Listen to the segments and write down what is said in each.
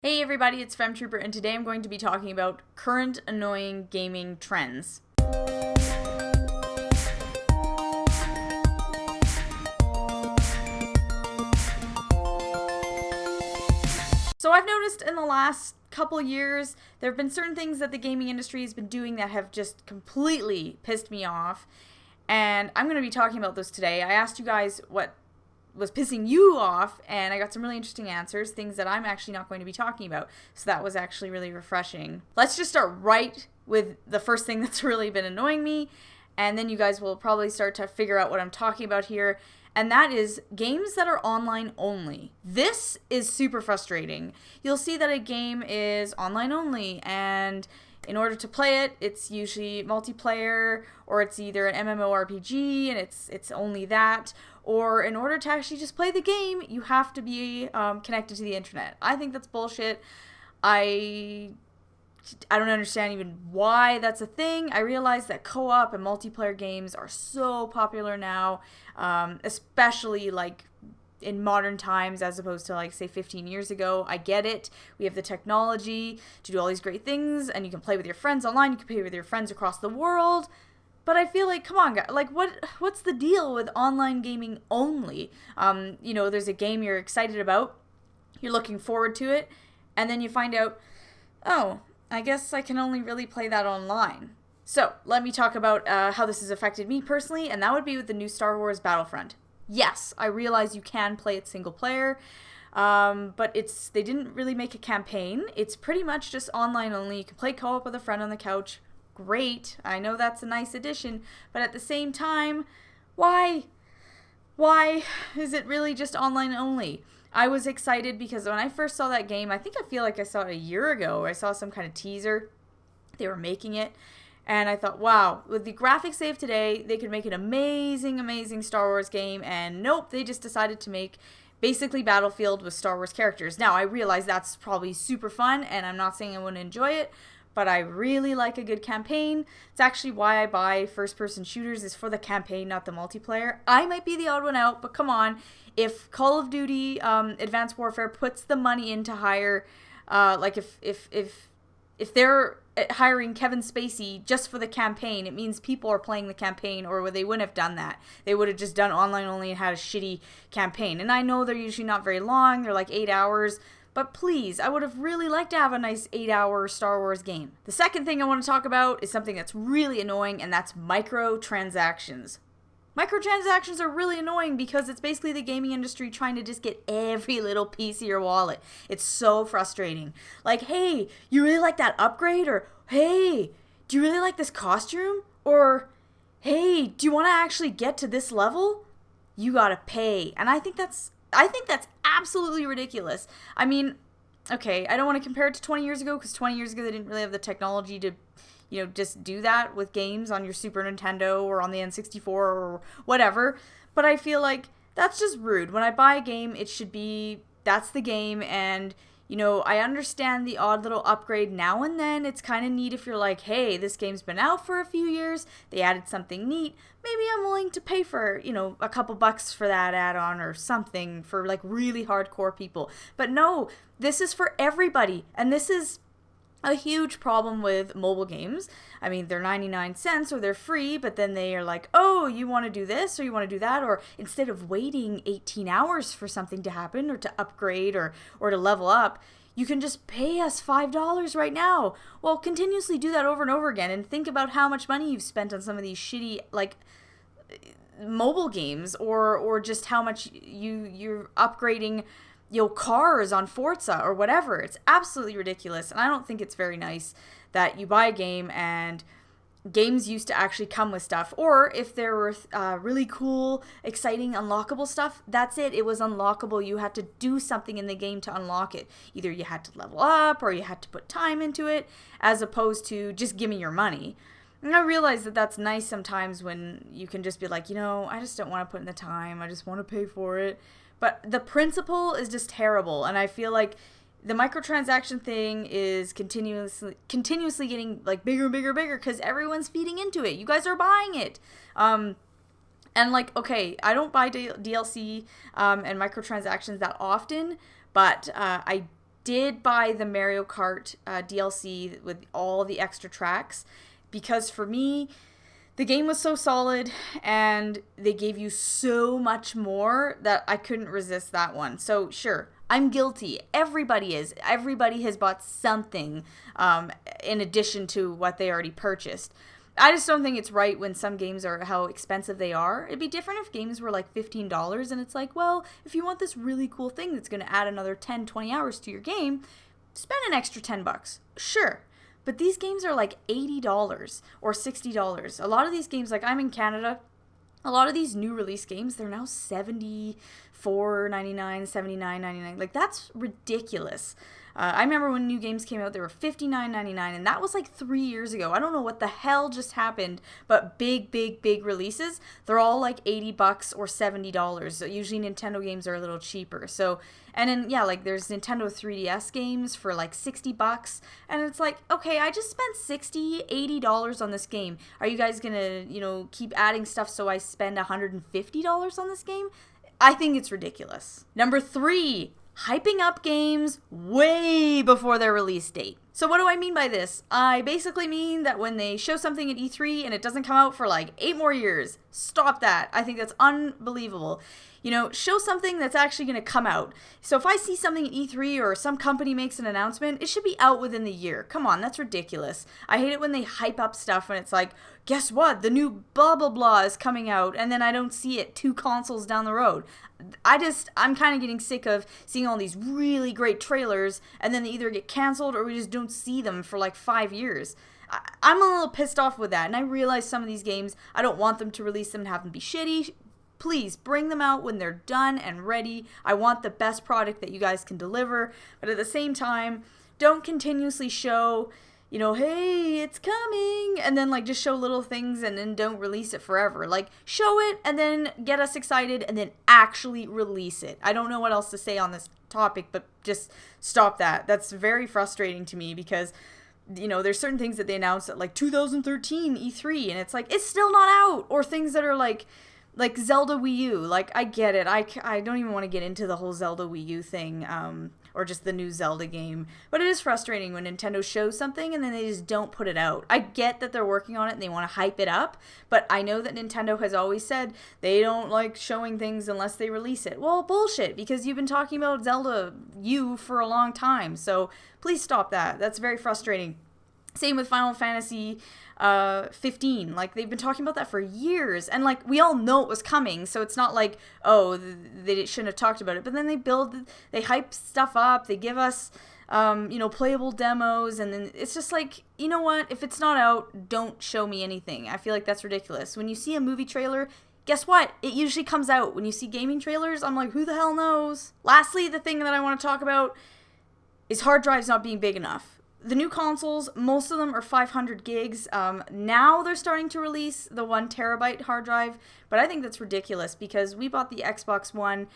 Hey everybody, it's Femtrooper, and today I'm going to be talking about current annoying gaming trends. So I've noticed in the last couple years, there have been certain things that the gaming industry has been doing that have just completely pissed me off, and I'm going to be talking about those today. I asked you guys what was pissing you off, and I got some really interesting answers, things that I'm actually not going to be talking about. So that was actually really refreshing. Let's just start right with the first thing that's really been annoying me, and then you guys will probably start to figure out what I'm talking about here, and that is games that are online only. This is super frustrating. You'll see that a game is online only, and in order to play it, it's usually multiplayer, or it's either an MMORPG and it's only that, or in order to actually just play the game, you have to be connected to the internet. I think that's bullshit. I don't understand even why that's a thing. I realize that co-op and multiplayer games are so popular now, especially like in modern times as opposed to like say 15 years ago. I get it. We have the technology to do all these great things, and you can play with your friends online, you can play with your friends across the world. But I feel like, come on, guys, like what's the deal with online gaming only? There's a game you're excited about, you're looking forward to it, and then you find out, oh, I guess I can only really play that online. So let me talk about how this has affected me personally, and that would be with the new Star Wars Battlefront. Yes, I realize you can play it single player, but they didn't really make a campaign. It's pretty much just online only. You can play co-op with a friend on the couch. Great. I know that's a nice addition, but at the same time, why? Why is it really just online only? I was excited because when I first saw that game, I feel like I saw it a year ago. I saw some kind of teaser. They were making it. And I thought, wow, with the graphics they have today, they could make an amazing, amazing Star Wars game. And nope, they just decided to make basically Battlefield with Star Wars characters. Now, I realize that's probably super fun, and I'm not saying I wouldn't enjoy it, but I really like a good campaign. It's actually why I buy first-person shooters, is for the campaign, not the multiplayer. I might be the odd one out, but come on. If Call of Duty Advanced Warfare puts the money in to hire, if they're hiring Kevin Spacey just for the campaign, it means people are playing the campaign, or they wouldn't have done that. They would have just done online only and had a shitty campaign. And I know they're usually not very long. They're like 8 hours. But please, I would have really liked to have a nice 8-hour Star Wars game. The second thing I want to talk about is something that's really annoying, and that's microtransactions. Microtransactions are really annoying because it's basically the gaming industry trying to just get every little piece of your wallet. It's so frustrating. Like, hey, you really like that upgrade? Or, hey, do you really like this costume? Or, hey, do you want to actually get to this level? You gotta pay. And I think that's absolutely ridiculous. I mean, okay, I don't want to compare it to 20 years ago, because 20 years ago they didn't really have the technology to just do that with games on your Super Nintendo or on the N64 or whatever. But I feel like that's just rude. When I buy a game, it should be, that's the game, and, I understand the odd little upgrade now and then. It's kind of neat if you're like, hey, this game's been out for a few years, they added something neat, maybe I'm willing to pay for, a couple bucks for that add-on or something for, like, really hardcore people. But no, this is for everybody, and this is a huge problem with mobile games. I mean, they're 99 cents or they're free, but then they are like, oh, you want to do this or you want to do that, or instead of waiting 18 hours for something to happen or to upgrade or to level up, you can just pay us $5 right now. Well, continuously do that over and over again, and think about how much money you've spent on some of these shitty, like, mobile games, or just how much you're upgrading cars on Forza or whatever. It's absolutely ridiculous, and I don't think it's very nice that you buy a game and games used to actually come with stuff, or if there were really cool, exciting, unlockable stuff, that's it. It was unlockable. You had to do something in the game to unlock it. Either you had to level up or you had to put time into it, as opposed to just give me your money. And I realize that that's nice sometimes when you can just be like, I just don't want to put in the time. I just want to pay for it. But the principle is just terrible, and I feel like the microtransaction thing is continuously getting like bigger and bigger and bigger because everyone's feeding into it. You guys are buying it. And like, okay, I don't buy DLC and microtransactions that often, but I did buy the Mario Kart DLC with all the extra tracks, because for me, the game was so solid and they gave you so much more that I couldn't resist that one. So sure, I'm guilty. Everybody is. Everybody has bought something in addition to what they already purchased. I just don't think it's right when some games are how expensive they are. It'd be different if games were like $15 and it's like, well, if you want this really cool thing that's going to add another 10, 20 hours to your game, spend an extra $10. Sure. But these games are like $80 or $60. A lot of these games, like I'm in Canada, a lot of these new release games, they're now $74.99, $79.99. Like, that's ridiculous. I remember when new games came out, they were $59.99, and that was like 3 years ago. I don't know what the hell just happened, but big releases, they're all like $80 or $70. So usually Nintendo games are a little cheaper. So, and then, yeah, like there's Nintendo 3DS games for like $60, and it's like, okay, I just spent $60, $80 on this game. Are you guys gonna, keep adding stuff so I spend $150 on this game? I think it's ridiculous. Number 3, hyping up games way before their release date. So what do I mean by this? I basically mean that when they show something at E3 and it doesn't come out for like 8 more years, stop that. I think that's unbelievable. Show something that's actually going to come out. So if I see something at E3 or some company makes an announcement, it should be out within the year. Come on, that's ridiculous. I hate it when they hype up stuff and it's like, guess what? The new blah, blah, blah is coming out, and then I don't see it 2 consoles down the road. I'm kind of getting sick of seeing all these really great trailers and then they either get canceled or we just don't see them for like 5 years. I'm a little pissed off with that, and I realize some of these games, I don't want them to release them and have them be shitty. Please bring them out when they're done and ready. I want the best product that you guys can deliver, but at the same time, don't continuously show, hey, it's coming, and then like just show little things and then don't release it forever. Like, show it and then get us excited and then actually release it. I don't know what else to say on this topic, but just stop that. That's very frustrating to me because there's certain things that they announced at like 2013 E3 and it's like, it's still not out, or things that are like Zelda Wii U. Like, I get it. I don't even want to get into the whole Zelda Wii U thing, or just the new Zelda game. But it is frustrating when Nintendo shows something and then they just don't put it out. I get that they're working on it and they want to hype it up, but I know that Nintendo has always said they don't like showing things unless they release it. Well, bullshit, because you've been talking about Zelda U for a long time. So please stop that. That's very frustrating. Same with Final Fantasy 15. Like, they've been talking about that for years, and like we all know it was coming, so it's not like, oh, they shouldn't have talked about it. But then they hype stuff up, they give us playable demos, and then it's just like, you know what, if it's not out, don't show me anything. I feel like that's ridiculous. When you see a movie trailer, guess what? It usually comes out. When you see gaming trailers, I'm like, who the hell knows? Lastly, the thing that I want to talk about is hard drives not being big enough. The new consoles, most of them are 500 gigs. Now they're starting to release the 1 terabyte hard drive, but I think that's ridiculous because we bought the Xbox One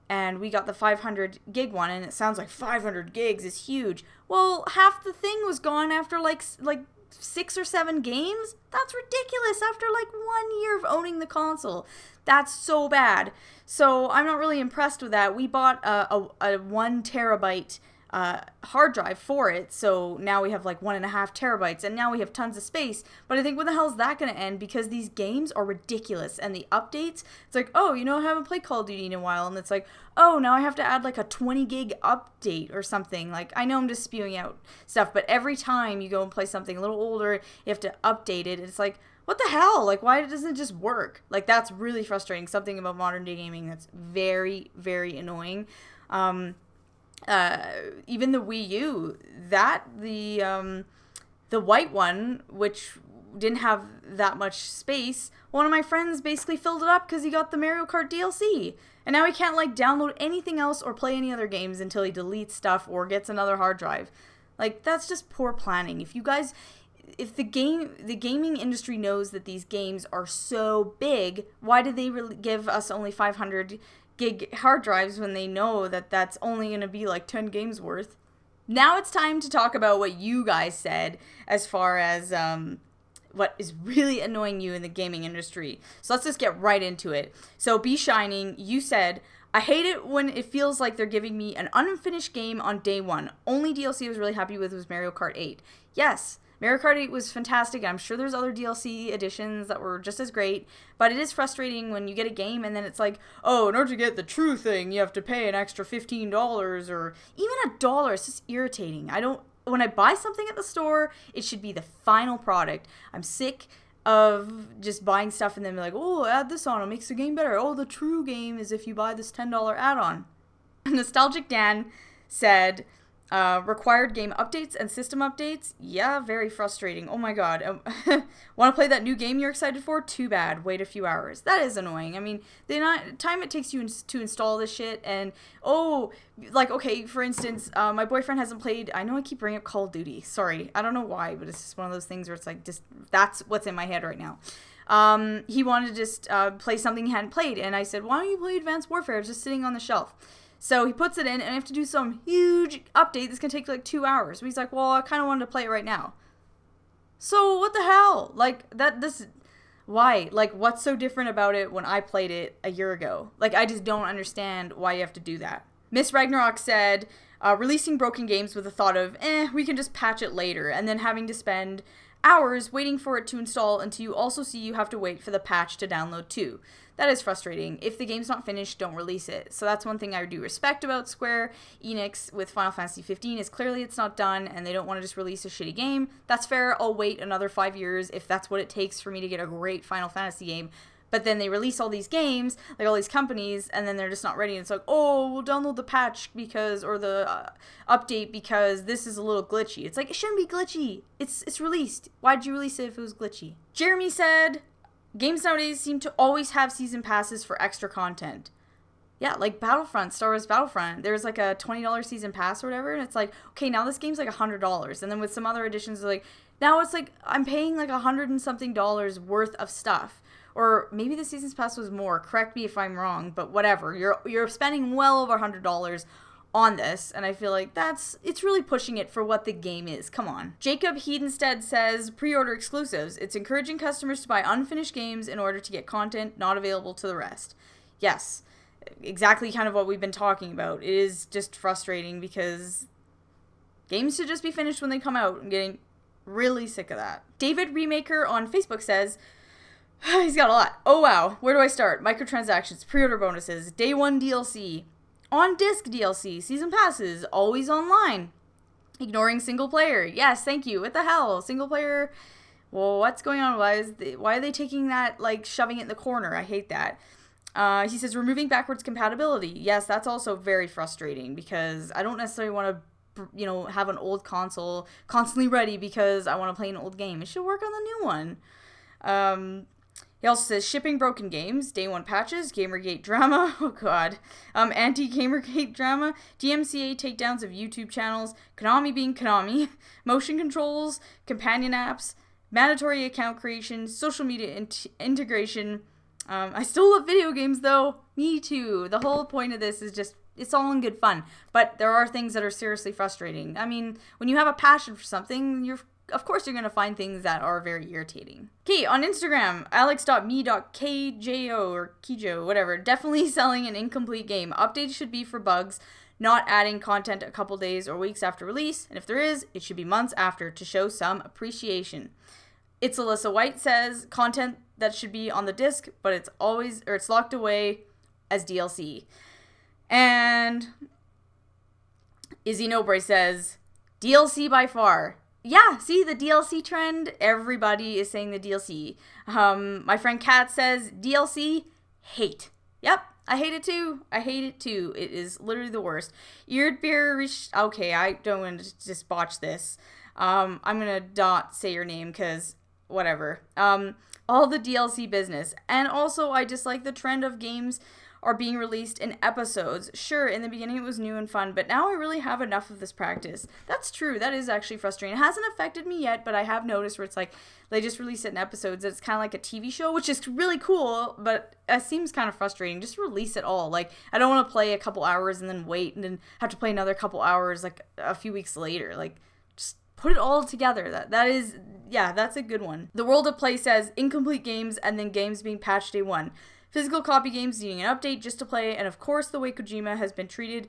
and we got the 500 gig one, and it sounds like 500 gigs is huge. Well, half the thing was gone after like 6 or 7 games. That's ridiculous after like 1 year of owning the console. That's so bad. So I'm not really impressed with that. We bought a 1 terabyte hard drive for it, so now we have like 1.5 terabytes, and now we have tons of space. But I think, when the hell is that going to end? Because these games are ridiculous, and the updates, it's like, oh, I haven't played Call of Duty in a while, and it's like, oh, now I have to add like a 20 gig update or something. Like, I know I'm just spewing out stuff, but every time you go and play something a little older, you have to update it. It's like, what the hell? Like, why doesn't it just work? Like, that's really frustrating. Something about modern day gaming that's very, very annoying. Even the Wii U, the white one, which didn't have that much space, one of my friends basically filled it up because he got the Mario Kart DLC. And now he can't like download anything else or play any other games until he deletes stuff or gets another hard drive. Like, that's just poor planning. If the gaming industry knows that these games are so big, why did they give us only 500 gig hard drives when they know that that's only going to be like 10 games worth? Now it's time to talk about what you guys said as far as what is really annoying you in the gaming industry. So let's just get right into it. So, Be Shining, you said, I hate it when it feels like they're giving me an unfinished game on day one. Only DLC I was really happy with was Mario Kart 8. Yes, Mario Kart 8 was fantastic. I'm sure there's other DLC editions that were just as great, but it is frustrating when you get a game and then it's like, oh, in order to get the true thing, you have to pay an extra $15 or even $1. It's just irritating. When I buy something at the store, it should be the final product. I'm sick of just buying stuff and then be like, oh, add this on, it makes the game better. Oh, the true game is if you buy this $10 add-on. Nostalgic Dan said, required game updates and system updates. Yeah, very frustrating. Oh my god. Want to play that new game you're excited for? Too bad. Wait a few hours. That is annoying. I mean, the time it takes you to install this shit, and okay, for instance, my boyfriend hasn't played. I know I keep bringing up Call of Duty. Sorry, I don't know why, but it's just one of those things where it's like, just that's what's in my head right now. He wanted to just play something he hadn't played, and I said, why don't you play Advanced Warfare? It's just sitting on the shelf. So he puts it in, and I have to do some huge update that's going to take like 2 hours. But he's like, well, I kind of wanted to play it right now. So what the hell? Why? Like, what's so different about it when I played it a year ago? Like, I just don't understand why you have to do that. Miss Ragnarok said, releasing broken games with the thought of, we can just patch it later, and then having to spend hours waiting for it to install until you also see you have to wait for the patch to download too. That is frustrating. If the game's not finished, don't release it. So that's one thing I do respect about Square Enix with Final Fantasy 15 is clearly it's not done and they don't want to just release a shitty game. That's fair. I'll wait another 5 years if that's what it takes for me to get a great Final Fantasy game. But then they release all these games, like all these companies, and then they're just not ready. And it's like, oh, we'll download the patch or the update because this is a little glitchy. It's like, it shouldn't be glitchy. It's released. Why'd you release it if it was glitchy? Jeremy said, games nowadays seem to always have season passes for extra content. Yeah, like Battlefront, Star Wars Battlefront. There's like a $20 season pass or whatever, and it's like, okay, now this game's like $100. And then with some other editions, like, now it's like, I'm paying like $100 and something worth of stuff. Or maybe the season's pass was more. Correct me if I'm wrong, but whatever. You're spending well over $100 on this, and I feel like it's really pushing it for what the game is. Come on. Jacob Hedenstead says, pre-order exclusives. It's encouraging customers to buy unfinished games in order to get content not available to the rest. Yes, exactly kind of what we've been talking about. It is just frustrating because games should just be finished when they come out. I'm getting really sick of that. David Remaker on Facebook says, he's got a lot. Oh wow, where do I start? Microtransactions, pre-order bonuses, day one DLC, on-disc DLC, season passes, always online, ignoring single player. Yes, thank you. What the hell? Single player? Well, what's going on? Why are they taking that, like, shoving it in the corner? I hate that. He says removing backwards compatibility. Yes, that's also very frustrating because I don't necessarily want to, have an old console constantly ready because I want to play an old game. It should work on the new one. He also says shipping broken games, day one patches, Gamergate drama, oh god, anti-Gamergate drama, DMCA takedowns of YouTube channels, Konami being Konami, motion controls, companion apps, mandatory account creation, social media integration. I still love video games though, me too. The whole point of this is just, it's all in good fun, but there are things that are seriously frustrating. I mean, when you have a passion for something, of course you're going to find things that are very irritating. Okay, on Instagram, alex.me.kjo or Kijo, whatever, definitely selling an incomplete game. Updates should be for bugs, not adding content a couple days or weeks after release, and if there is, it should be months after to show some appreciation. It's Alyssa White says, content that should be on the disc, but it's locked away as DLC. And Izzy Nobre says, DLC by far. Yeah, see the DLC trend? Everybody is saying the DLC. My friend Kat says, DLC, hate. Yep, I hate it too. It is literally the worst. Okay, I don't want to just botch this. I'm going to not say your name because whatever. All the DLC business. And also, I dislike the trend of games are being released in episodes. Sure, in the beginning it was new and fun, but now I really have enough of this practice. That's true. That is actually frustrating. It hasn't affected me yet, but I have noticed where it's like they just release it in episodes. It's kind of like a TV show, which is really cool, but it seems kind of frustrating. Just release it all. Like, I don't want to play a couple hours and then wait and then have to play another couple hours like a few weeks later. Like, just put it all together. That's a good one. The World of Play says incomplete games and then games being patched day one. Physical copy games needing an update just to play, and of course the way Kojima has been treated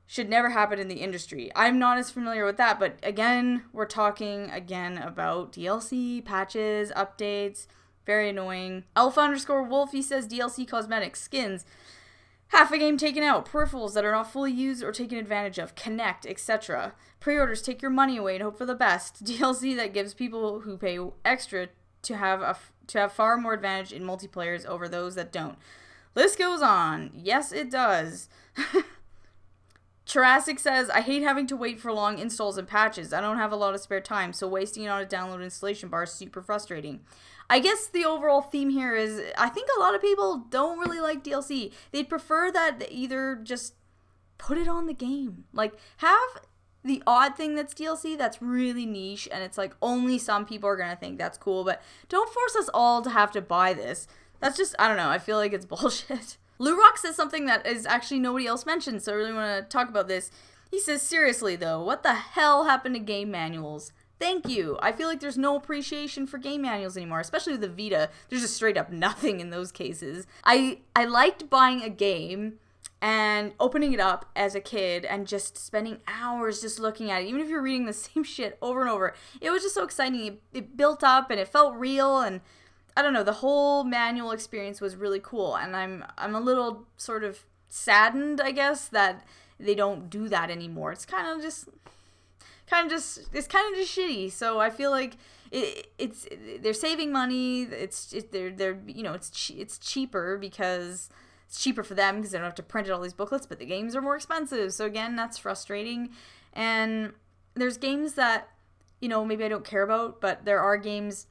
should never happen in the industry. I'm not as familiar with that, but again, we're talking again about DLC, patches, updates, very annoying. Alpha_Wolfie says DLC cosmetics, skins, half a game taken out, peripherals that are not fully used or taken advantage of, Connect, etc. Pre-orders take your money away and hope for the best. DLC that gives people who pay extra to have far more advantage in multiplayers over those that don't. List goes on. Yes, it does. Jurassic says, I hate having to wait for long installs and patches. I don't have a lot of spare time, so wasting it on a download installation bar is super frustrating. I guess the overall theme here is, I think a lot of people don't really like DLC. They'd prefer that they either just put it on the game. Like, have the odd thing that's DLC that's really niche, and it's like only some people are gonna think that's cool, but don't force us all to have to buy this. That's just, I don't know, I feel like it's bullshit. Lou Rock says something that is actually nobody else mentioned, so I really want to talk about this. He says, seriously though, what the hell happened to game manuals? Thank you. I feel like there's no appreciation for game manuals anymore, especially with the Vita. There's just straight up nothing in those cases. I liked buying a game and opening it up as a kid and just spending hours just looking at it, even if you're reading the same shit over and over. It was just so exciting. It built up and it felt real, and I don't know, the whole manual experience was really cool, and I'm a little sort of saddened, I guess, that they don't do that anymore. It's kind of just shitty. So I feel like they're saving money. They're you know, it's cheaper because it's cheaper for them because they don't have to print out all these booklets, but the games are more expensive. So again, that's frustrating. And there's games that, you know, maybe I don't care about, but there are games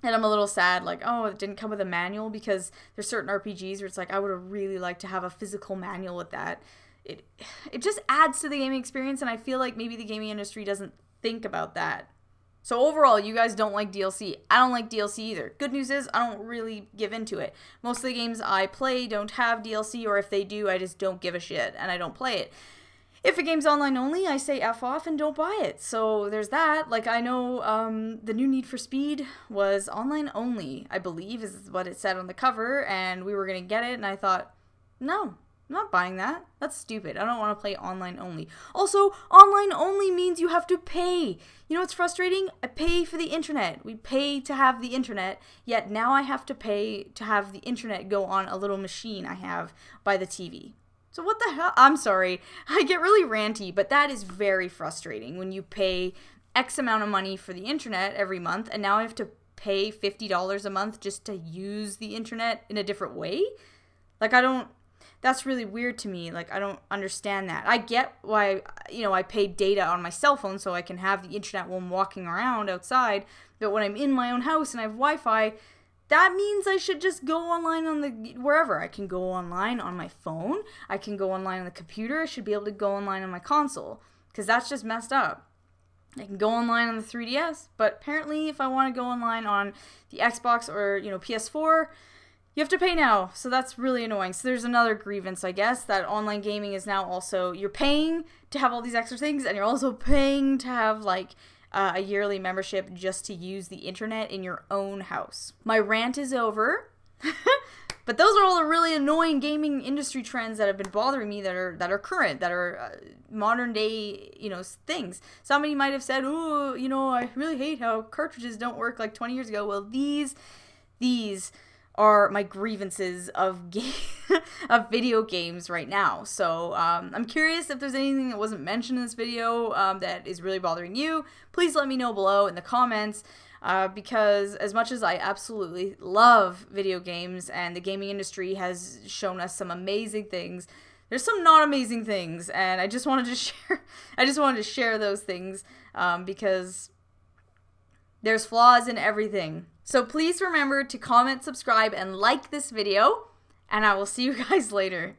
and I'm a little sad, like, oh, it didn't come with a manual, because there's certain RPGs where it's like, I would have really liked to have a physical manual with that. It just adds to the gaming experience, and I feel like maybe the gaming industry doesn't think about that. So overall, you guys don't like DLC. I don't like DLC either. Good news is, I don't really give into it. Most of the games I play don't have DLC, or if they do, I just don't give a shit, and I don't play it. If a game's online only, I say F off and don't buy it. So there's that. Like, I know the new Need for Speed was online only, I believe, is what it said on the cover, and we were going to get it, and I thought, no, I'm not buying that. That's stupid. I don't want to play online only. Also, online only means you have to pay. You know what's frustrating? I pay for the internet. We pay to have the internet, yet now I have to pay to have the internet go on a little machine I have by the TV. So what the hell? I'm sorry. I get really ranty, but that is very frustrating when you pay X amount of money for the internet every month, and now I have to pay $50 a month just to use the internet in a different way. Like, that's really weird to me. Like, I don't understand that. I get why, you know, I pay data on my cell phone so I can have the internet while I'm walking around outside, but when I'm in my own house and I have Wi-Fi, that means I should just go online on wherever. I can go online on my phone. I can go online on the computer. I should be able to go online on my console, because that's just messed up. I can go online on the 3DS, but apparently if I want to go online on the Xbox or, you know, PS4, you have to pay now. So that's really annoying. So there's another grievance, I guess, that online gaming is now also, you're paying to have all these extra things, and you're also paying to have, like, a yearly membership just to use the internet in your own house. My rant is over. But those are all the really annoying gaming industry trends that have been bothering me, that are current, that are modern day, you know, things. Somebody might have said, "Oh, you know, I really hate how cartridges don't work like 20 years ago." Well, these are my grievances of of video games right now. So I'm curious if there's anything that wasn't mentioned in this video that is really bothering you. Please let me know below in the comments, because as much as I absolutely love video games and the gaming industry has shown us some amazing things, there's some not amazing things, and I just wanted to share those things because there's flaws in everything. So please remember to comment, subscribe, and like this video, and I will see you guys later.